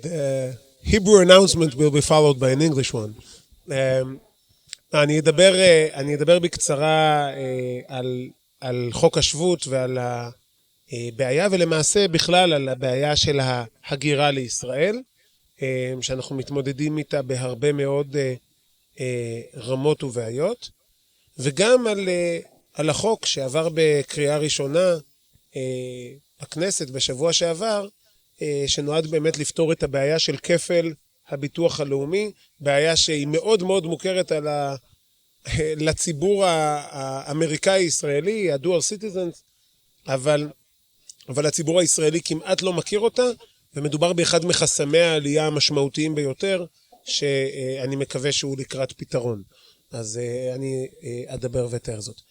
the Hebrew announcement will be followed by an English one. אני אדבר בקצרה על חוק השבות ועל הבעיה, ולמעשה בכלל על הבעיה של ההגירה לישראל, שאנחנו מתמודדים איתה בהרבה מאוד רמות ובעיות, וגם על החוק שעבר בקריאה ראשונה בכנסת בשבוע שעבר, שנועד באמת לפתור את הבעיה של כפל הביטוח הלאומי, בעיה שהיא מאוד מאוד מוכרת לציבור האמריקאי-ישראלי, ה-dual citizens, אבל הציבור הישראלי כמעט לא מכיר אותה, ומדובר באחד מחסמי העלייה המשמעותיים ביותר, שאני מקווה שהוא לקראת פתרון. אז אני אדבר ותאר זאת.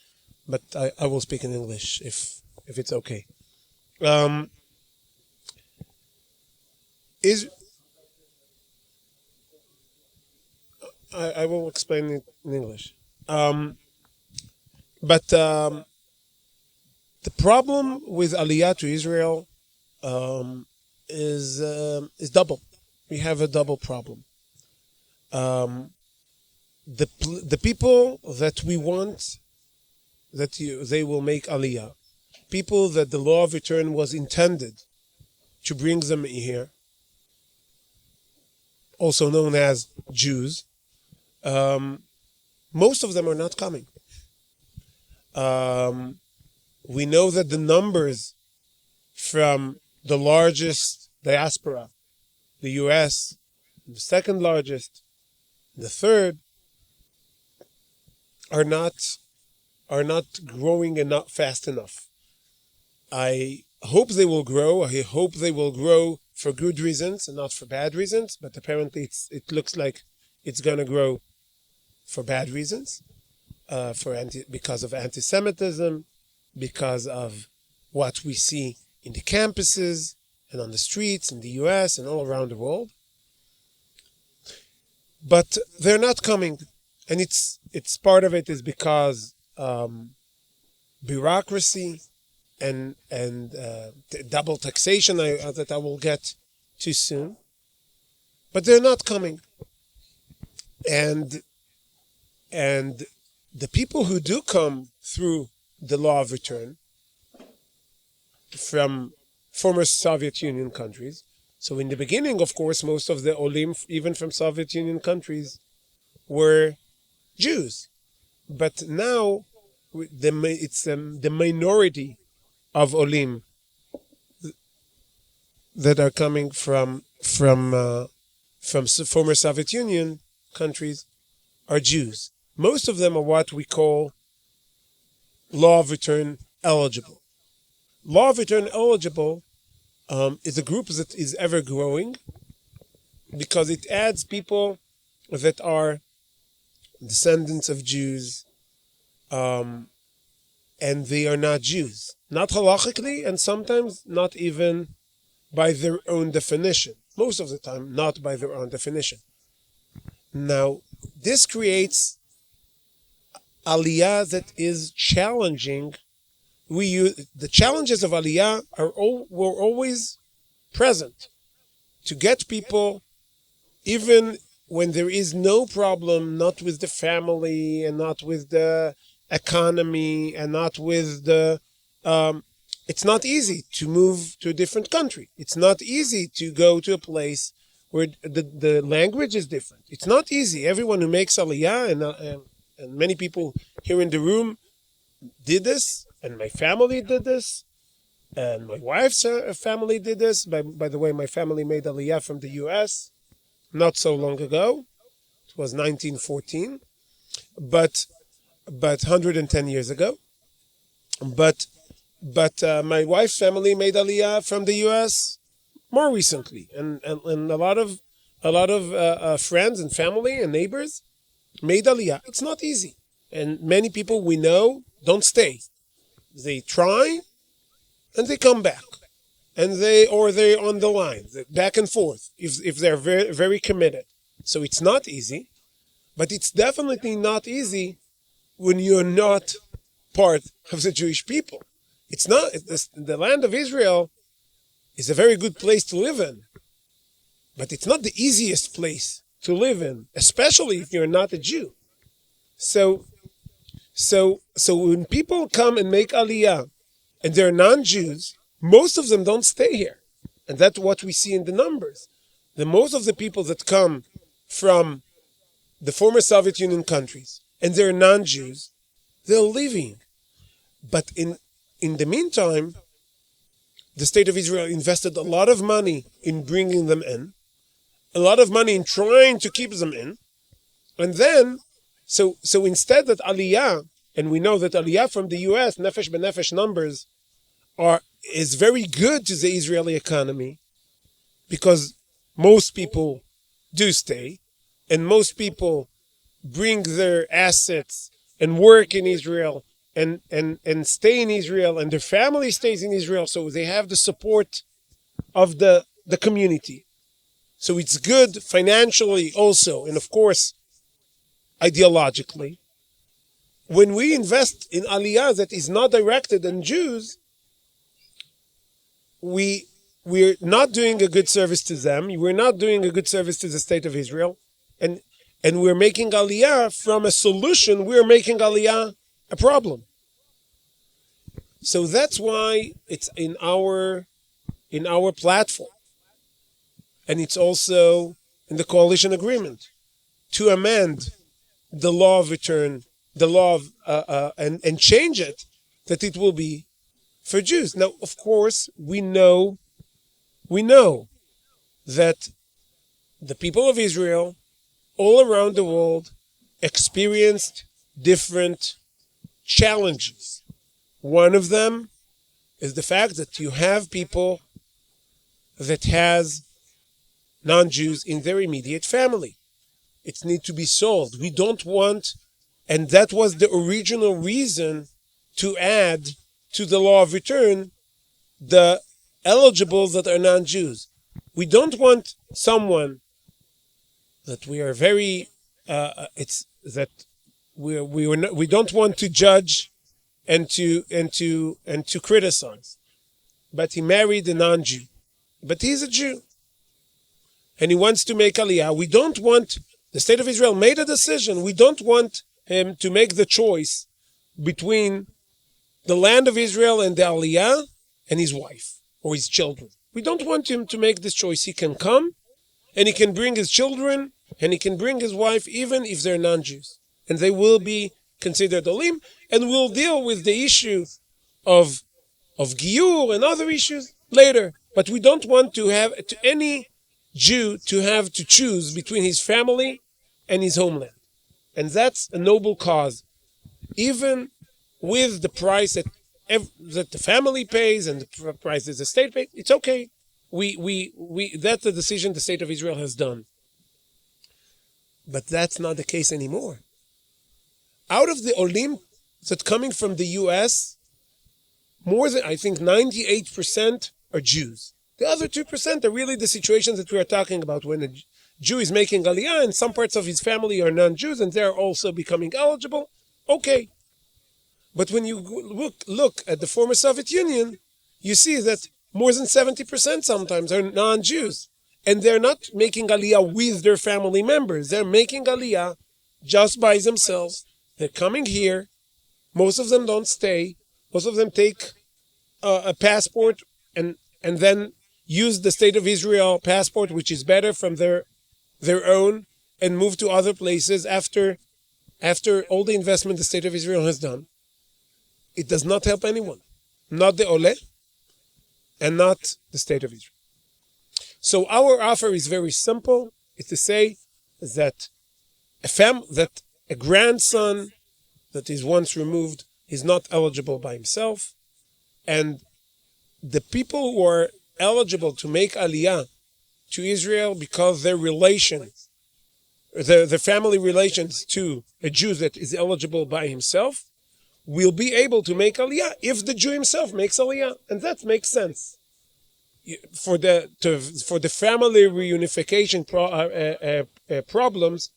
But I will speak in English if it's okay. I will explain it in English. But the problem with Aliyah to Israel is double. We have a double problem. The people that we want that they will make Aliyah, people that the law of return was intended to bring them here, also known as Jews, most of them are not coming. We know that the numbers from the largest diaspora, the US, the second largest, the third, are not growing enough fast enough. I hope they will grow. I hope they will grow for good reasons and not for bad reasons, but apparently it looks like it's going to grow for bad reasons, because of anti-Semitism, because of what we see in the campuses and on the streets in the US and all around the world. But they're not coming, and it's part of it is because bureaucracy and double taxation that I will get to soon. But they're not coming, and the people who do come through the law of return from former Soviet Union countries. So in the beginning, of course, most of the Olim, even from Soviet Union countries, were Jews. But now it's the minority of Olim that are coming from former Soviet Union countries are Jews. Most of them are what we call law of return eligible. Law of return eligible is a group that is ever growing because it adds people that are descendants of Jews, and they are not Jews. Not halachically, and sometimes not even by their own definition. Most of the time, not by their own definition. Now, this creates Aliyah that is challenging. The challenges of Aliyah were always present to get people, even when there is no problem, not with the family and not with the economy and not with the it's not easy to move to a different country. It's not easy to go to a place where the language is different. It's not easy. Everyone who makes Aliyah, and many people here in the room did this, and my family did this, and my wife's family did this. By the way, my family made Aliyah from the US not so long ago. It was 1914, but 110 years ago. But my wife's family made Aliyah from the US more recently, and a lot of friends and family and neighbors made Aliyah. It's not easy, and many people we know don't stay. They try, and they come back, and they're on the line, back and forth, if they're very, very committed. So it's not easy, but it's definitely not easy when you're not part of the Jewish people. It's not. The land of Israel is a very good place to live in, but it's not the easiest place to live in, especially if you're not a Jew. So when people come and make Aliyah and they're non-Jews, most of them don't stay here. And that's what we see in the numbers. The most of the people that come from the former Soviet Union countries and they're non-Jews, they're leaving. But in the meantime, the state of Israel invested a lot of money in bringing them in, a lot of money in trying to keep them in. And then, so instead that Aliyah, and we know that Aliyah from the US, Nefesh B'Nefesh numbers, is very good to the Israeli economy, because most people do stay, and most people bring their assets and work in Israel and stay in Israel, and their family stays in Israel, so they have the support of the community. So it's good financially also, and of course, ideologically. When we invest in Aliyah that is not directed on Jews, we're not doing a good service to them. We're not doing a good service to the state of Israel, and we're making Aliyah from a solution. We're making Aliyah a problem. So that's why it's in our platform, and it's also in the coalition agreement to amend the law of return, the law of and change it that it will be for Jews. Now, of course, we know that the people of Israel all around the world experienced different challenges. One of them is the fact that you have people that has non-Jews in their immediate family. It needs to be solved. We don't want, and that was the original reason to add to the law of return the eligibles that are non-Jews. We don't want someone that we are very it's that we don't want to judge and to criticize. But he married a non-Jew, but he's a Jew, and he wants to make Aliyah. We don't want, the state of Israel made a decision. We don't want him to make the choice between the land of Israel and the Aliyah and his wife or his children. We don't want him to make this choice. He can come and he can bring his children and he can bring his wife even if they're non-Jews. And they will be considered olim, and we'll deal with the issue of Giyur and other issues later. But we don't want to have any Jew to have to choose between his family and his homeland. And that's a noble cause. Even with the price that the family pays and the price that the state pays, it's okay. That's the decision the state of Israel has done. But that's not the case anymore. Out of the olim that coming from the US, more than, I think, 98% are Jews. The other 2% are really the situations that we are talking about, when a Jew is making Aliyah and some parts of his family are non-Jews and they're also becoming eligible. Okay. But when you look at the former Soviet Union, you see that more than 70% sometimes are non-Jews. And they're not making Aliyah with their family members. They're making Aliyah just by themselves. They're coming here. Most of them don't stay. Most of them take a passport and then use the State of Israel passport, which is better from their own, and move to other places after all the investment the State of Israel has done. It does not help anyone. Not the Ole and not the State of Israel. So our offer is very simple. It's to say that a grandson that is once removed is not eligible by himself, and the people who are eligible to make Aliyah to Israel because their relations, the family relations to a Jew that is eligible by himself, will be able to make Aliyah if the Jew himself makes Aliyah, and that makes sense. For the family reunification problems,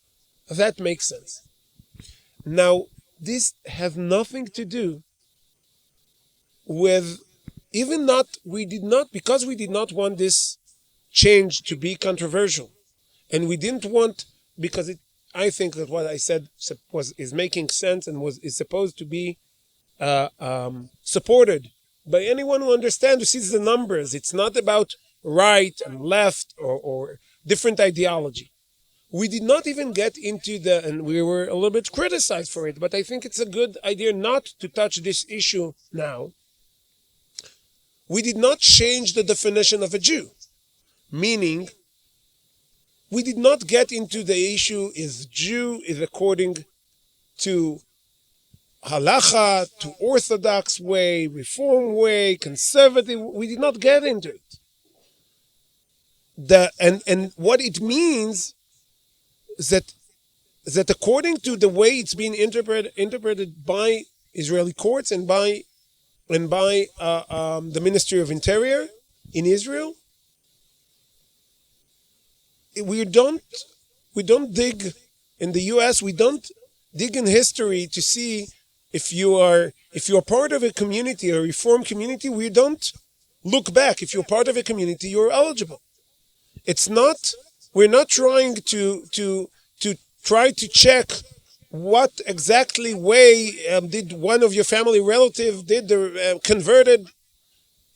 that makes sense. Now, this has nothing to do with, because we did not want this change to be controversial. And we didn't want, because I think that what I said is making sense and is supposed to be supported by anyone who understands, who sees the numbers. It's not about right and left or different ideology. We did not even get into and we were a little bit criticized for it, but I think it's a good idea not to touch this issue now. We did not change the definition of a Jew, meaning we did not get into the issue is Jew is according to halacha, to orthodox way, reform way, conservative. We did not get into it. And what it means is that according to the way it's been interpreted by Israeli courts and by the Ministry of Interior in Israel, we don't dig in the U.S. We don't dig in history to see if you're part of a community, a reform community. We don't look back. If you're part of a community, you're eligible. We're not trying to try to check what exactly way did one of your family relative converted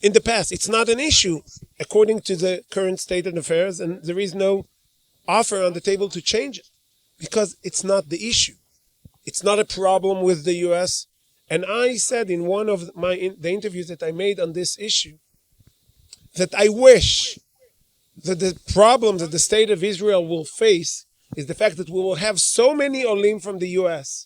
in the past. It's not an issue according to the current state of affairs, and there is no offer on the table to change it because it's not the issue. It's not a problem with the U.S. And I said in one of the interviews that I made on this issue that I wish that the problem that the state of Israel will face is the fact that we will have so many olim from the U.S.,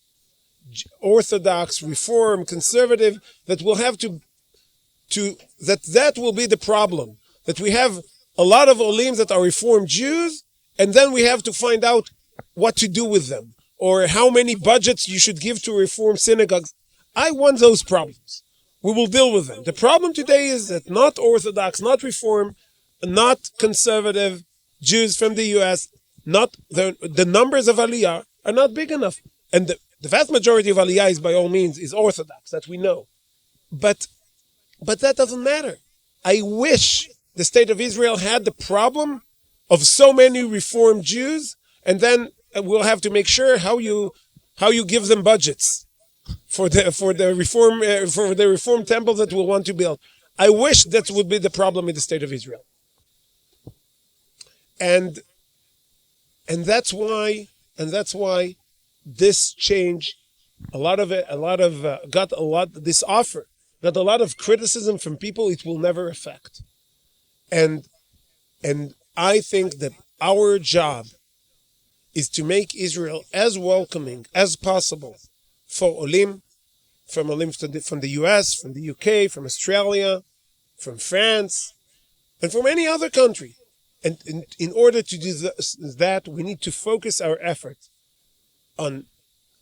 Orthodox, Reform, Conservative, that we'll have that will be the problem. That we have a lot of olim that are Reform Jews, and then we have to find out what to do with them, or how many budgets you should give to Reform synagogues. I want those problems. We will deal with them. The problem today is that not Orthodox, not Reform, not Conservative Jews from the U.S., not the numbers of Aliyah are not big enough. And the vast majority of Aliyah is by all means is Orthodox, that we know. But that doesn't matter. I wish the state of Israel had the problem of so many Reformed Jews, and then we'll have to make sure how you give them budgets for the reform temples that we'll want to build. I wish that would be the problem in the state of Israel. And that's why this change, this offer got a lot of criticism from people it will never affect. And I think that our job is to make Israel as welcoming as possible for olim, from the US, from the UK, from Australia, from France, and from any other country. And in order to do that, we need to focus our efforts on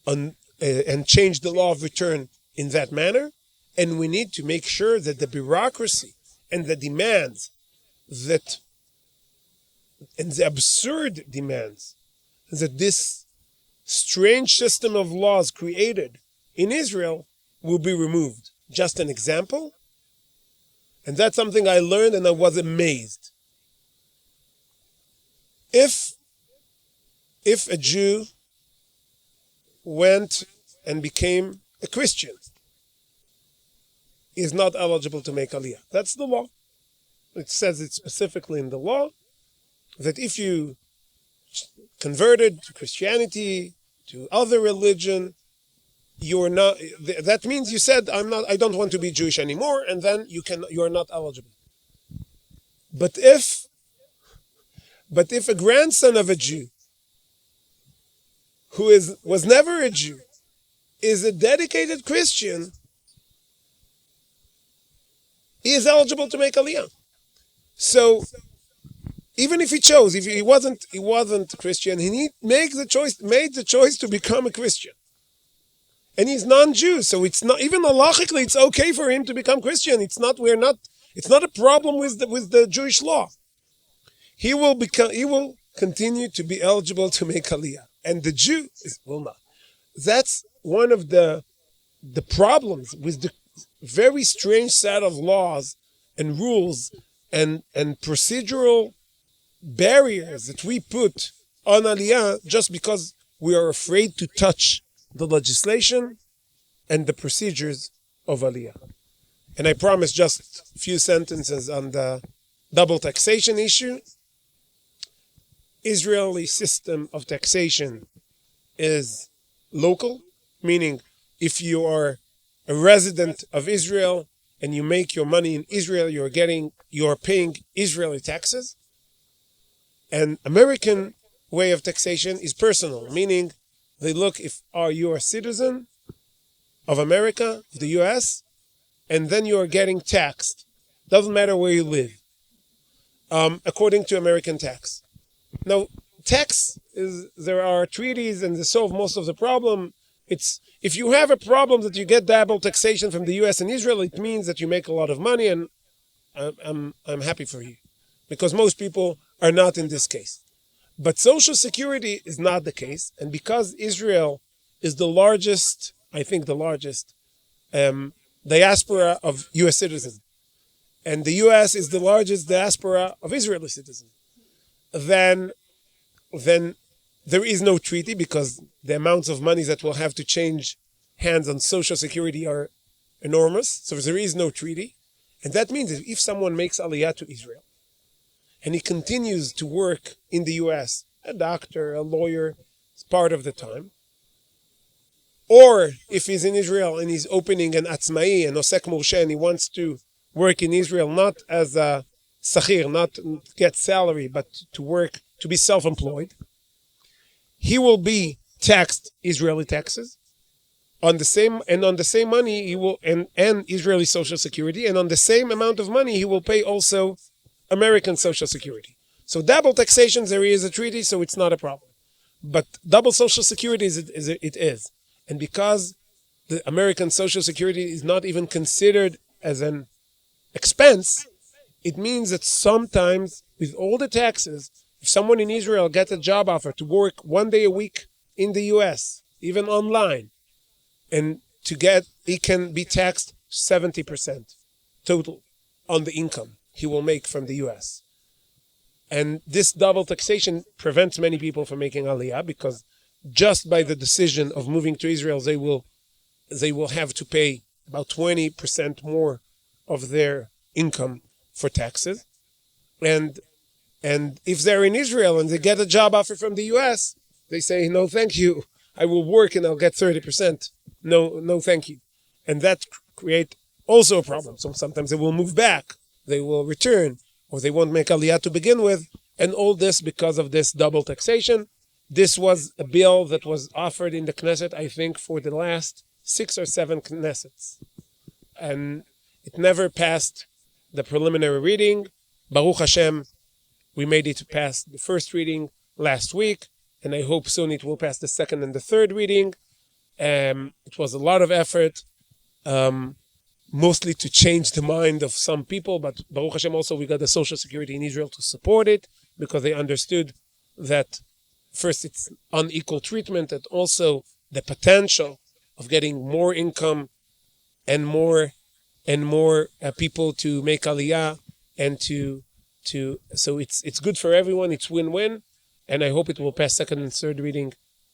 and change the law of return in that manner. And we need to make sure that the bureaucracy and the demands and the absurd demands that this strange system of laws created in Israel will be removed. Just an example, and that's something I learned and I was amazed. If a Jew went and became a Christian, he is not eligible to make Aliyah. That's the law. It says it specifically in the law that if you converted to Christianity, to other religion, you are not. That means you said, I don't want to be Jewish anymore, and then you are not eligible. But if a grandson of a Jew who was never a Jew is a dedicated Christian, he is eligible to make Aliyah. So even if he wasn't Christian, he made the choice to become a Christian. And he's non-Jew, so it's not even halachically it's okay for him to become Christian. It's not a problem with the Jewish law. He will continue to be eligible to make Aliyah, and the Jew will not. That's one of the problems with the very strange set of laws and rules and procedural barriers that we put on Aliyah just because we are afraid to touch the legislation and the procedures of Aliyah. And I promise just a few sentences on the double taxation issue. Israeli system of taxation is local, meaning if you are a resident of Israel and you make your money in Israel, you're paying Israeli taxes. And American way of taxation is personal, meaning they look if you are a citizen of America, the US, and then you are getting taxed. Doesn't matter where you live, according to American tax. Now, there are treaties and they solve most of the problem. It's if you have a problem that you get double taxation from the US and Israel, it means that you make a lot of money, and I'm happy for you, because most people are not in this case. But Social Security is not the case, and because Israel is the largest, I think the largest diaspora of US citizens, and the US is the largest diaspora of Israeli citizens, then there is no treaty, because the amounts of money that will have to change hands on Social Security are enormous. So there is no treaty. And that means that if someone makes Aliyah to Israel and he continues to work in the US, a doctor, a lawyer, part of the time, or if he's in Israel and he's opening an Atzmai, an Osek Morshe, and he wants to work in Israel not as a Sachir, not get salary, but to work, to be self-employed, he will be taxed Israeli taxes on the same money he will and Israeli Social Security, and on the same amount of money he will pay also American Social Security. So double taxation, there is a treaty, so it's not a problem. But double Social Security it is. And because the American Social Security is not even considered as an expense, it means that sometimes with all the taxes, if someone in Israel gets a job offer to work 1 day a week in the US, even online, and he can be taxed 70% total on the income he will make from the US. And this double taxation prevents many people from making Aliyah, because just by the decision of moving to Israel, they will have to pay about 20% more of their income for taxes. And if they're in Israel and they get a job offer from the US, they say, no, thank you. I will work and I'll get 30%. No, thank you. And that create also a problem. So sometimes they will move back, they will return, or they won't make Aliyah to begin with. And all this because of this double taxation. This was a bill that was offered in the Knesset, I think, for the last 6 or 7 Knessets. And it never passed the preliminary reading. Baruch Hashem, we made it to pass the first reading last week, and I hope soon it will pass the second and the third reading. It was a lot of effort, mostly to change the mind of some people, but Baruch Hashem also we got the Social Security in Israel to support it, because they understood that first it's unequal treatment, and also the potential of getting more income and more people to make Aliyah, and so it's good for everyone. It's win-win, and I hope it will pass second and third reading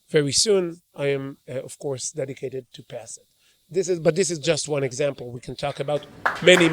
very soon. I am of course dedicated to pass it. This is just one example. We can talk about many.